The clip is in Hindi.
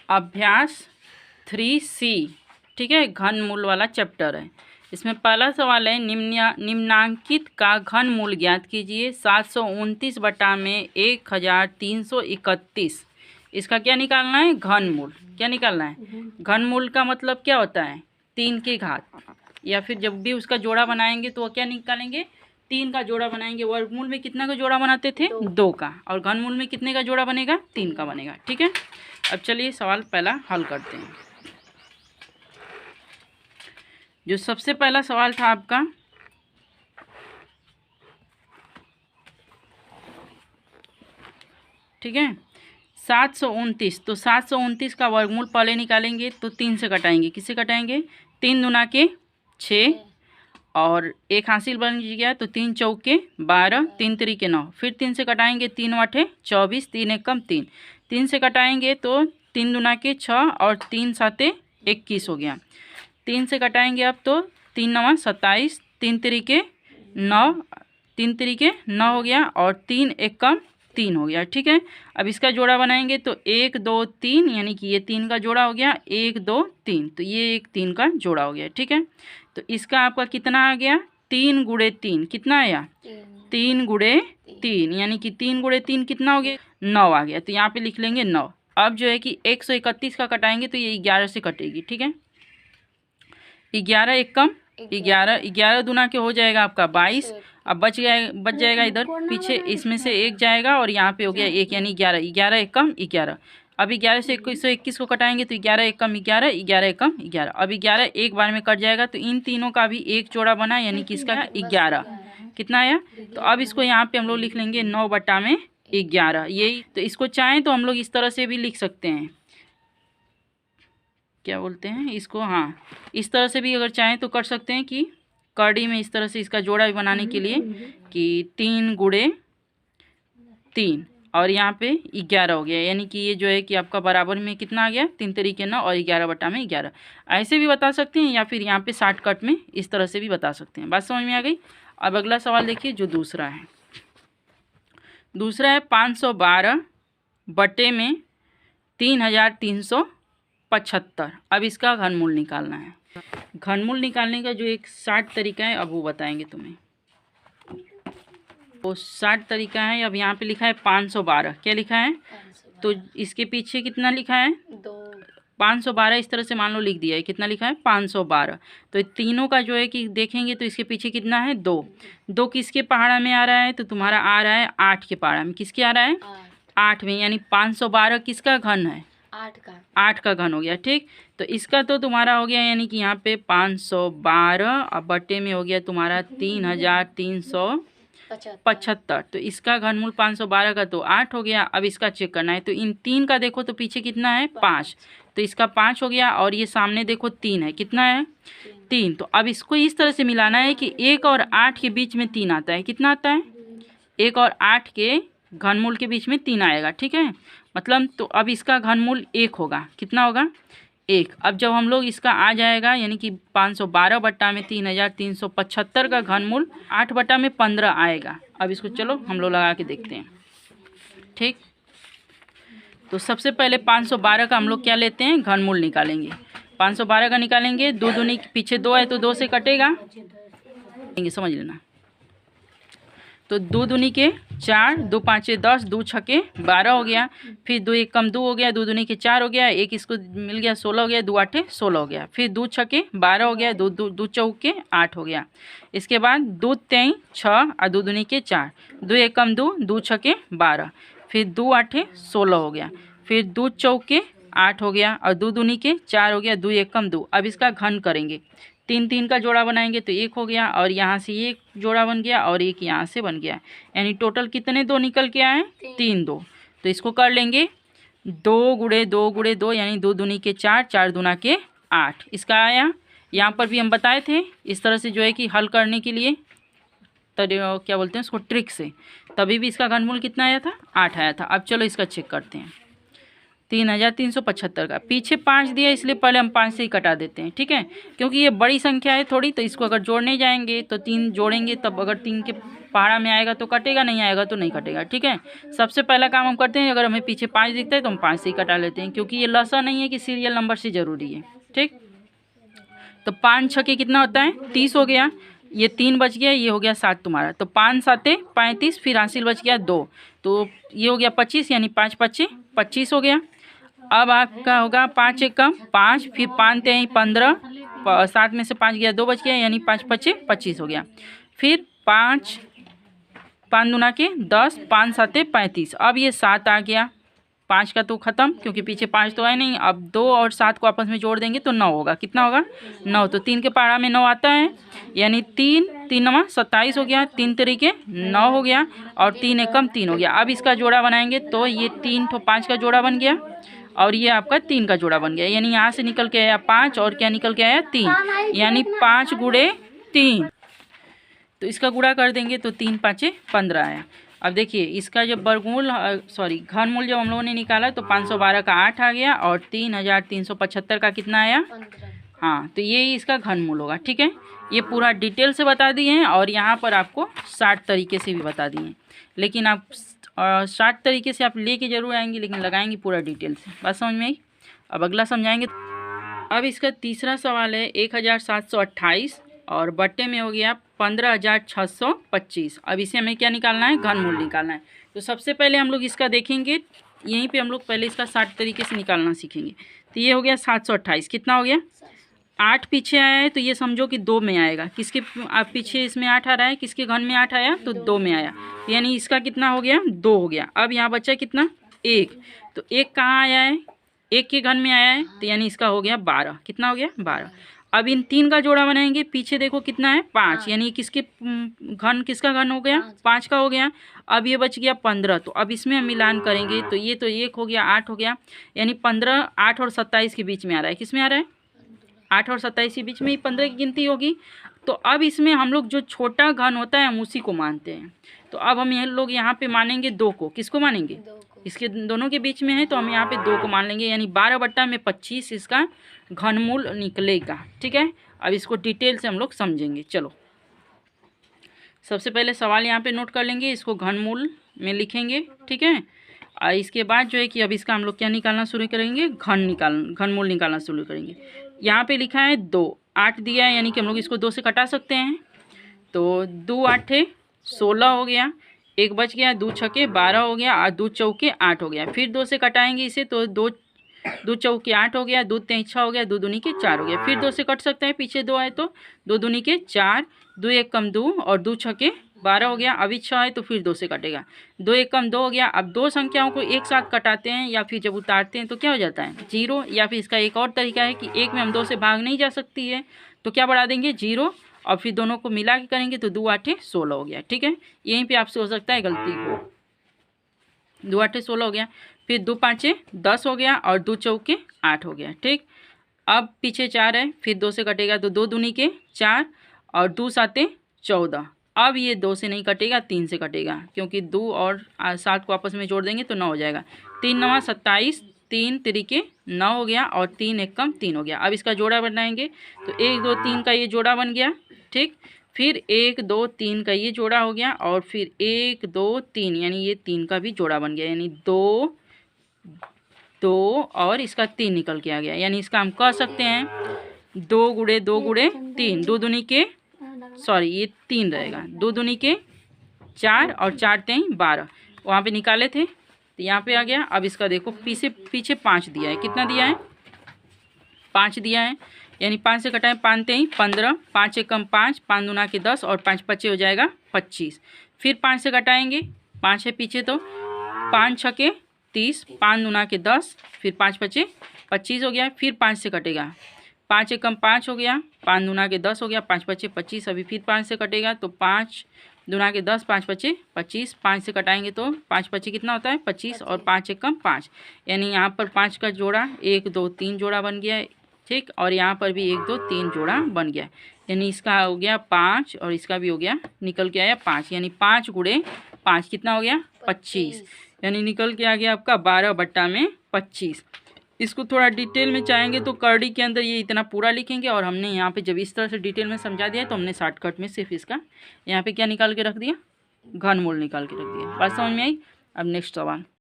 अभ्यास 3C, ठीक है, घनमूल वाला चैप्टर है। इसमें पहला सवाल है निम्नांकित का घनमूल ज्ञात कीजिए। 729 बटा में 1331, इसका क्या निकालना है? घनमूल। क्या निकालना है? घनमूल का मतलब क्या होता है? 3 की घात, या फिर जब भी उसका जोड़ा बनाएंगे तो वो क्या निकालेंगे? 3 का जोड़ा बनाएंगे। वर्गमूल में कितना का जोड़ा बनाते थे? 2 का। और घनमूल में कितने का जोड़ा बनेगा? 3 का बनेगा, ठीक है। अब चलिए सवाल पहला हल करते हैं। जो सबसे पहला सवाल था आपका, ठीक है, 729। तो 729 का वर्गमूल पहले निकालेंगे तो 3 से कटाएंगे। किससे कटाएंगे? 3 दूना के 6 और एक हासिल बन गया, तो 3 चौके 12, 3 तिरिके 9। फिर 3 से कटाएंगे, 3 आठे 24, 3 एकम 3। 3 से कटाएंगे तो 3 दूना के 6 और 3 साते 21 हो गया। 3 से कटाएंगे अब तो 3 नवा 27, 3 तिरिके 9, 3 तिरिके 9 हो गया और 3 एकम 3 हो गया, ठीक है। अब इसका जोड़ा बनाएंगे तो 1 2 3, यानी कि ये 3 का जोड़ा हो गया। 1 2 3, तो ये एक 3 का जोड़ा हो गया, ठीक है। तो इसका आपका कितना आ गया? 3 गुणे 3 कितना आया? 3 गुणे 3, यानी कि 3 गुणे 3 कितना हो गया? 9 आ गया। तो यहाँ पे लिख लेंगे 9। अब जो है कि 131 का कटाएंगे तो ये 11 से कटेगी, ठीक है। 11 एकम 11, 11 दूना के हो जाएगा आपका 22। अब बच जाएगा इधर पीछे, इसमें से एक जाएगा और यहाँ पे हो गया 1, यानी 11। 11 एकम 11। अब 11 से 121 को कटाएंगे तो 11 एकम 11, 11 एकम 11। अब 11 एक बार में कट जाएगा, तो इन तीनों का भी एक जोड़ा बना, यानी कि इसका 11 कितना आया? तो अब इसको यहाँ पे हम लोग लिख लेंगे 9 बटा में 11। यही तो, इसको चाहें तो हम लोग इस तरह से भी लिख सकते हैं, क्या बोलते हैं इसको, हाँ, इस तरह से भी अगर चाहें तो कर सकते हैं कि कड़ी में इस तरह से इसका जोड़ा भी बनाने के लिए कि 3 गुणे 3 और यहाँ पे 11 हो गया, यानी कि ये जो है कि आपका बराबर में कितना आ गया? 3 तरीके 9 और 11 बटा में 11। ऐसे भी बता सकते हैं या फिर यहाँ पे शॉर्टकट में इस तरह से भी बता सकते हैं। बात समझ में आ गई? अब अगला सवाल देखिए, जो दूसरा है। दूसरा है 512 बटे में 3375। अब इसका घनमूल निकालना है। घनमूल निकालने का जो एक 60 तरीका है, अब वो बताएंगे तुम्हें। तो 60 तरीका है। अब यहाँ पे लिखा है 512, क्या लिखा है? तो इसके पीछे कितना लिखा है? 512 इस तरह से मान लो लिख दिया है। कितना लिखा है? 512। तो तीनों का जो है कि देखेंगे तो इसके पीछे कितना है? 2। 2 किसके पहाड़ा में आ रहा है? तो तुम्हारा आ रहा है 8 के पहाड़ा में। किसके आ रहा है? 8 में, यानी 512 किसका घन है? 8 का घन हो गया, ठीक। तो इसका तो तुम्हारा हो गया, यानी कि यहाँ पे 512 और बटे में हो गया तुम्हारा 3375। तो इसका घनमूल 512 का तो 8 हो गया। अब इसका चेक करना है, तो इन 3 का देखो तो पीछे कितना है? 5। तो इसका 5 हो गया और ये सामने देखो 3 है। कितना है? 3। तो अब इसको इस तरह से मिलाना है कि 1 और 8 के बीच में 3 आता है। कितना आता है? 1 और 8 के घनमूल के बीच में 3 आएगा, ठीक है। मतलब तो अब इसका घनमूल 1 होगा। कितना होगा? 1। अब जब हम लोग इसका आ जाएगा, यानी कि 512 बट्टा में 3375 का घनमूल 8 बट्टा में 15 आएगा। अब इसको चलो हम लोग लगा के देखते हैं, ठीक। तो सबसे पहले 512 का हम लोग क्या लेते हैं? घनमूल निकालेंगे। 512 का निकालेंगे, 2 दूनी पीछे 2 है तो 2 से कटेगा, समझ लेना। तो 2 दूनी के 4, 2 पाँचे 10, 2 छके 12 हो गया। फिर 2 एक कम 2 हो गया, 2 दूनी के 4 हो गया, एक इसको मिल गया 16 हो गया, 2 आठे 16 हो गया। फिर 2 छके 12 हो गया, 2 चौके 8 हो गया। इसके बाद 2 तेई 6 और 2 दूनी के 4, 2 एक कम 2, 2 छके 12, फिर 2 आठे 16 हो गया। फिर 2 चौके 8 हो गया और 2 दूनी के 4 हो गया, 2 एक कम 2। अब इसका घन करेंगे, 3 3 का जोड़ा बनाएंगे तो 1 हो गया और यहाँ से ये जोड़ा बन गया और एक यहाँ से बन गया, यानी टोटल कितने 2 निकल के आए? 3 2। तो इसको कर लेंगे 2 गुणे 2 गुणे 2, यानी 2 दूनी के 4, 4 दूना के 8 इसका आया। यहाँ पर भी हम बताए थे इस तरह से जो है कि हल करने के लिए, तो क्या बोलते हैं उसको, ट्रिक से, तभी भी इसका घनमूल कितना आया था? 8 आया था। अब चलो इसका चेक करते हैं। 3,375 का। पीछे 5 दिया इसलिए पहले हम 5 से ही कटा देते हैं, ठीक है, क्योंकि ये बड़ी संख्या है थोड़ी, तो इसको अगर जोड़ने जाएंगे तो 3 जोड़ेंगे, तब अगर 3 के पहाड़ा में आएगा तो कटेगा, नहीं आएगा तो नहीं कटेगा, ठीक है। सबसे पहला काम हम करते हैं, अगर हमें पीछे 5 दिखता है तो हम 5 से ही कटा लेते हैं, क्योंकि ये लसा नहीं है कि सीरियल नंबर से ज़रूरी है, ठीक। तो 5 छके कितना होता है 30 हो गया, ये 3 बच गया, ये हो गया 7 तुम्हारा, तो 5 साते 35, फिर हासिल बच गया 2, तो ये हो गया 25, यानी 5 पच्चे 25 हो गया। अब आपका होगा 5 एक कम 5, फिर 5 तेई 15, 7 में से 5 गया 2 बच गया, यानी 5 पच्चे 25 हो गया। फिर 5 दूना के 10, 5 साते 35, अब ये 7 आ गया, 5 का तो ख़त्म, क्योंकि पीछे 5 तो है नहीं। अब 2 और 7 को आपस में जोड़ देंगे तो 9 होगा, कितना होगा 9, तो 3 के पहाड़ा में 9 आता है, यानी 3 9 27 हो गया, 3 तरीके 9 हो गया, और 3 एकम 3 हो गया। अब इसका जोड़ा बनाएंगे तो ये 3 तो 5 का जोड़ा बन गया, और ये आपका 3 का जोड़ा बन गया, यानी यहाँ से निकल के आया 5 और क्या निकल के आया 3, यानी 5 गुणे 3, तो इसका गुणा कर देंगे तो 3 पाँचे 15 आया। अब देखिए इसका जब वर्गमूल घनमूल जब हम लोगों ने निकाला तो 512 का 8 आ गया, और 3,375 का कितना आया, हाँ, तो ये इसका घनमूल होगा, ठीक है। ये पूरा डिटेल से बता दिए हैं, और यहाँ पर आपको 60 तरीके से भी बता दिए हैं, लेकिन आप 60 तरीके से आप लेके जरूर आएंगे, लेकिन लगाएंगे पूरा डिटेल से। बात समझ में आई? अब अगला समझाएंगे। अब इसका तीसरा सवाल है 1728 और बट्टे में हो गया 15,625। अब इसे हमें क्या निकालना है, घनमूल निकालना है। तो सबसे पहले हम लोग इसका देखेंगे, यहीं पे हम लोग पहले इसका 60 तरीके से निकालना सीखेंगे। तो ये हो गया 728, कितना हो गया 8 पीछे आया है, तो ये समझो कि 2 में आएगा। किसके पीछे इसमें 8 आ रहा है, किसके घन में 8 आया, तो 2 में आया, यानी इसका कितना हो गया 2 हो गया। अब यहाँ बचा कितना 1, तो 1 कहाँ आया है, 1 के घन में आया है, तो यानी इसका हो गया 12, कितना हो गया 12। अब इन 3 का जोड़ा बनाएंगे, पीछे देखो कितना है 5, यानी किसके घन, किसका घन हो गया 5 का हो गया। अब ये बच गया 15, तो अब इसमें हम मिलान करेंगे तो ये तो 1 हो गया 8 हो गया, यानी 15 8 और 27 के बीच में आ रहा है, किस में आ रहा है 8 और 27 के बीच में ही 15 की गिनती होगी। तो अब इसमें हम लोग जो छोटा घन होता है हम उसी को मानते हैं। तो अब हम लोग यहाँ पे मानेंगे 2 को, किसको मानेंगे, इसके दोनों के बीच में है, तो हम यहाँ पे 2 को मान लेंगे, यानी 12 बट्टा में 25 इसका घनमूल निकलेगा, ठीक है। अब इसको डिटेल से हम लोग समझेंगे। चलो सबसे पहले सवाल यहाँ पे नोट कर लेंगे, इसको घनमूल में लिखेंगे, ठीक है। और इसके बाद जो है कि अब इसका हम लोग क्या निकालना शुरू करेंगे, घनमूल निकालना शुरू करेंगे। यहाँ पे लिखा है 2, 8 दिया है, यानी कि हम लोग इसको 2 से कटा सकते हैं। तो 2 8 16 हो गया, 1 बच गया, 2 छके 12 हो गया, और 2 चौके 8 हो गया। फिर 2 से कटाएंगे इसे, तो 2 चौके 8 हो गया, 2 तेई 6 हो गया, 2 दूनी के 4 हो गया। फिर 2 से कट सकते हैं, पीछे 2 है तो 2 दूनी के 4, 2 एक कम 2, और 2 छके 12 हो गया। अभी 6 है तो फिर 2 से कटेगा, 2 एक कम 2 हो गया। अब 2 संख्याओं को एक साथ कटाते हैं या फिर जब उतारते हैं तो क्या हो जाता है 0, या फिर इसका एक और तरीका है कि 1 में हम 2 से भाग नहीं जा सकती है, तो क्या बढ़ा देंगे 0, और फिर दोनों को मिला के करेंगे तो 2 8 16 हो गया, ठीक है। यहीं पे आपसे हो सकता है गलती हो, 2 8 16 हो गया, फिर 2 5 10 हो गया, और 2 चौके 8 हो गया, ठीक। अब पीछे 4 है, फिर 2 से कटेगा तो 2 दूनी के 4, और 2 7 14। अब ये 2 से नहीं कटेगा, 3 से कटेगा, क्योंकि 2 और 7 को आपस में जोड़ देंगे तो 9 हो जाएगा। 3 9 27, 3 तरीके 9 हो गया, और 3 एक कम 3 हो गया। अब इसका जोड़ा बनाएंगे तो 1 2 3 का ये जोड़ा बन गया, ठीक। फिर 1 2 3 का ये जोड़ा हो गया, और फिर 1 2 3, यानी ये 3 का भी जोड़ा बन गया, यानी 2 2 और इसका 3 निकल के आ गया। यानी इसका हम कह सकते हैं 2 गुणे 3, 2 दूनी के ये 3 रहेगा, 2 दूनी के 4, और 4 तेई 12, वहाँ पे निकाले थे तो यहाँ पे आ गया। अब इसका देखो पीछे 5 दिया है, कितना दिया है 5 दिया है, यानी 5 से कटाएं 5 तेई 15, 5 एक कम 5, 5 दूना के 10, और 5 पच्चे हो जाएगा 25। फिर 5 से कटाएंगे, 5 है पीछे तो 5 छके 30, 5 दूना के 10, फिर 5 पच्चे 25 हो गया। फिर 5 से कटेगा, 5 एक कम 5 हो गया, 5 दूना के 10 हो गया, 5 पच्चे 25। अभी फिर 5 से कटेगा तो 5 दूना के 10, 5 पच्चे 25, 5 से कटाएंगे तो 5 पच्चे कितना होता है 25, और 5 एक कम 5, यानी यहाँ पर 5 का जोड़ा 1 2 3 जोड़ा बन गया, ठीक। और यहाँ पर भी 1 2 3 जोड़ा बन गया, यानी इसका हो गया 5, और इसका भी हो गया निकल के आया 5, यानी 5 गुणे 5 कितना हो गया 25। यानी निकल के आ गया आपका 12/25। इसको थोड़ा डिटेल में चाहेंगे तो करड़ी के अंदर ये इतना पूरा लिखेंगे, और हमने यहाँ पे जब इस तरह से डिटेल में समझा दिया तो हमने शॉर्टकट में सिर्फ इसका यहाँ पे क्या निकाल के रख दिया, घनमूल निकाल के रख दिया। बात समझ में आई। अब नेक्स्ट सवाल,